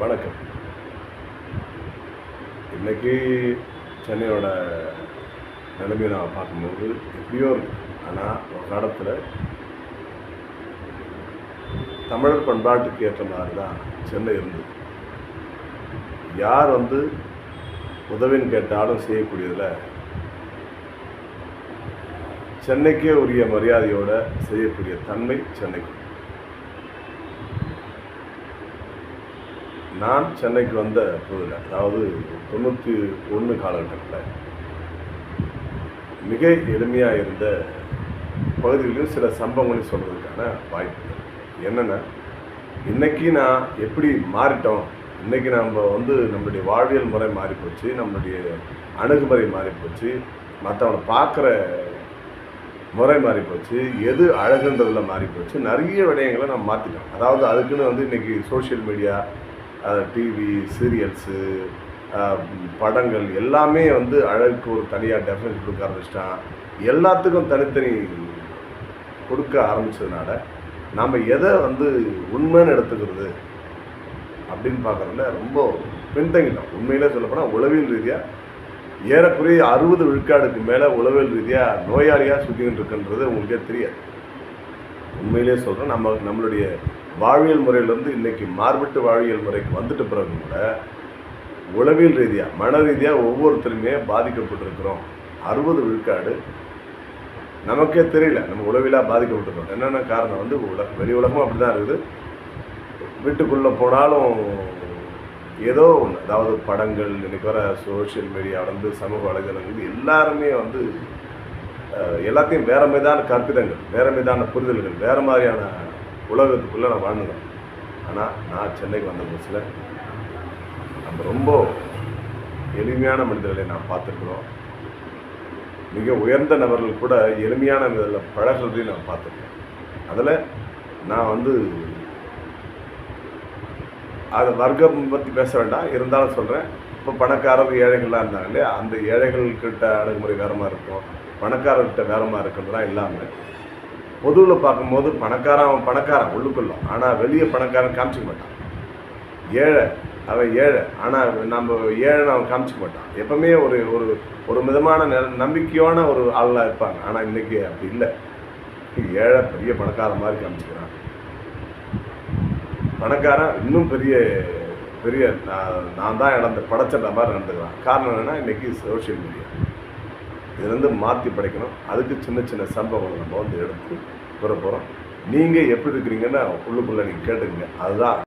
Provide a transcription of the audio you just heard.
வணக்கம். இன்றைக்கி சென்னையோட நிலைமையை நான் பார்க்கும்போது எப்படியோ இருக்கு. ஆனால் ஒரு காலத்தில் தமிழர் பண்பாட்டுக்கு ஏற்ற மாதிரி தான் சென்னை இருந்தது. யார் உதவின்னு கேட்டாலும் செய்யக்கூடியதில் சென்னைக்கே உரிய மரியாதையோடு செய்யக்கூடிய தன்மை சென்னைக்கு. நான் சென்னைக்கு வந்த போதில், அதாவது 91 காலகட்டத்தில் மிக எளிமையாக இருந்த பகுதிகளில் சில சம்பவங்களை சொல்கிறதுக்கான வாய்ப்பு என்னென்னா, இன்றைக்கி நான் எப்படி மாறிட்டோம், இன்றைக்கி நம்ம நம்மளுடைய வாழ்வியல் முறை மாறிப்போச்சு, நம்மளுடைய அணுகுமுறை மாறிப்போச்சு, மற்றவனை பார்க்குற முறை மாறிப்போச்சு, எது அழகுன்றதில் மாறிப்போச்சு, நிறைய விடயங்களை நம்ம மாற்றிட்டோம். அதாவது அதுக்குன்னு இன்றைக்கி சோஷியல் மீடியா, டிவி, சீரியல்ஸு, படங்கள் எல்லாமே அழகுக்கு ஒரு தனியாக டெஃபினேஷன் கொடுக்க ஆரம்பிச்சிட்டான். எல்லாத்துக்கும் தனித்தனி கொடுக்க ஆரம்பித்ததுனால நாம் எதை உண்மைன்னு எடுத்துக்கிறது அப்படின்னு பார்க்குறதுல ரொம்ப பின்தங்கிட்டோம். உண்மையிலே சொல்லப்போனால் உளவியல் ரீதியாக ஏறக்குறைய 60 விழுக்காடுக்கு மேலே உளவியல் ரீதியாக நோயாளியாக சுற்றிக்கிட்டு இருக்குன்றது உங்களுக்கே தெரியாது. உண்மையிலே சொல்கிறோம், நம்மளுடைய வாழ்வியல் முறையிலேருந்து இன்றைக்கி மாறுபட்டு வாழ்வியல் முறைக்கு வந்துட்ட பிறகு கூட உளவியல் ரீதியாக மன ரீதியாக ஒவ்வொருத்தருமே பாதிக்கப்பட்டிருக்கிறோம். 60 விழுக்காடு நமக்கே தெரியல, நம்ம உளவியலாக பாதிக்கப்பட்டிருக்கோம். என்னென்ன காரணம், வெளி உலகமும் அப்படி தான் இருக்குது. வீட்டுக்குள்ளே போனாலும் ஏதோ ஒன்று, அதாவது படங்கள், இன்றைக்கி வர சோஷியல் மீடியா சமூக வலைதளங்கள் எல்லாருமே எல்லாத்தையும் வேறு மீதான கற்பிதங்கள், வேறு மீதான புரிதல்கள், வேறு மாதிரியான உலகத்துக்குள்ளே நான் வாழ்ந்துட்டேன். ஆனால் நான் சென்னைக்கு வந்த புதுசில் நம்ம ரொம்ப எளிமையான மனிதர்களை நான் பார்த்துருக்குறோம். மிக உயர்ந்த நபர்கள் கூட எளிமையான இதில் பழகிறதையும் நான் பார்த்துருக்கேன். அதில் நான் அது வர்க்கம் பற்றி பேச வேண்டாம், இருந்தாலும் சொல்கிறேன். இப்போ பணக்காரர் ஏழைகள்லாம் இருந்தாங்க இல்லையா, அந்த ஏழைகள்கிட்ட அணுகுமுறை வேறு மாதிரி இருக்கும், பணக்காரர்கிட்ட வேறு மாதிரி இருக்கிறதுலாம் இல்லாமல் பொதுவில் பார்க்கும்போது பணக்காரன் உள்ளுக்குள்ள, ஆனால் வெளியே பணக்காரன் காமிச்சிக்க மாட்டான். ஏழை அவன் ஏழை, ஆனால் நம்ம ஏழைன்னு அவன் காமிச்சிக்க மாட்டான். எப்பவுமே ஒரு ஒரு ஒரு விதமான நம்பிக்கையான ஒரு ஆளாக இருப்பாங்க. ஆனால் இன்றைக்கி அப்படி இல்லை. ஏழை பெரிய பணக்காரன் மாதிரி காமிச்சிக்கிறான், பணக்காரன் இன்னும் பெரிய பெரிய நான் தான் படைச்ச மாதிரி நடந்துக்கிறான். காரணம் என்னென்னா, இன்றைக்கி சோஷியல் மீடியா இதுலேருந்து மாற்றி படைக்கணும். அதுக்கு சின்ன சின்ன சம்பவங்களை நம்ம எடுத்து கூற போகிறோம். நீங்கள் எப்படி இருக்கிறீங்கன்னு உள்ளுக்குள்ளே நீங்கள் கேட்டுக்கங்க. அதுதான்